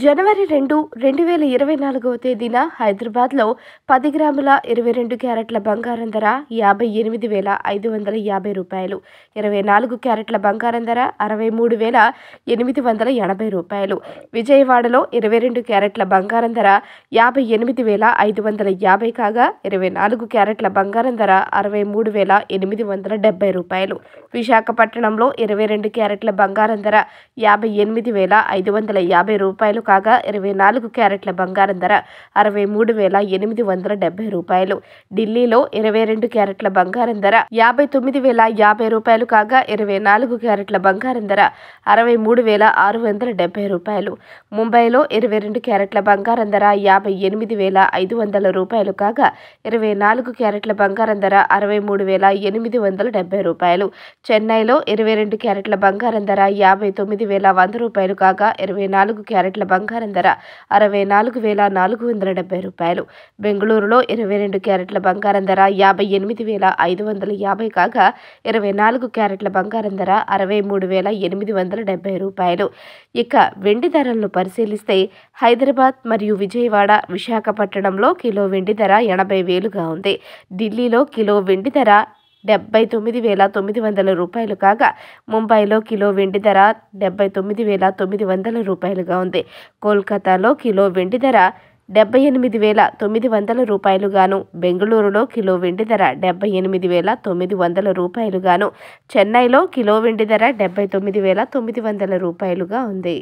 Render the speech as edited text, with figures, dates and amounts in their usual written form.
జనవరి 2, 2024వ తేదీన హైదరాబాద్లో 10 గ్రాముల 22 క్యారెట్ల బంగారం ధర రూ. 58,550, 24 క్యారెట్ల బంగారం ధర రూ. 63,880. విజయవాడలో 22 క్యారెట్ల బంగారం ధర రూ. 58,550 కాగా 24 క్యారెట్ల బంగారం ధర రూ. 63,870. విశాఖపట్నంలో 22 క్యారెట్ల బంగారం ధర రూ. 58,550 కాగా 24 క్యారెట్ల బంగారం ధర రూ. 63,870. ఢిల్లీలో 22 క్యారెట్ల బంగారం ధర రూ. 59,050 కాగా 24 క్యారెట్ల బంగారం ధర రూ. 63,670. ముంబైలో 22 క్యారెట్ల బంగారం ధర రూ. 58,500 కాగా 24 క్యారెట్ల బంగారం ధర రూ. 63,870. చెన్నైలో 22 క్యారెట్ల బంగారం ధర రూ. 59,100 కాగా 24 క్యారెట్ల బంగారం ధర రూ. 64,470. బెంగళూరులో 22 క్యారెట్ల బంగారం ధర రూ. 58,550 కాగా 24 క్యారెట్ల బంగారం ధర రూ. 63,870. ఇక వెండి ధరలను పరిశీలిస్తే హైదరాబాద్ మరియు విజయవాడ, విశాఖపట్నంలో కిలో వెండి ధర 80,000గా ఉంది. ఢిల్లీలో కిలో వెండి ధర రూ. 79,900 కాగా ముంబైలో కిలో వెండి ధర రూ. 79,900గా ఉంది. కోల్కతాలో కిలో వెండి ధర రూ. 78,900 గాను, బెంగళూరులో కిలో వెండి ధర రూ. 78,900 గాను, చెన్నైలో కిలో వెండి ధర రూ. 79,900గా ఉంది.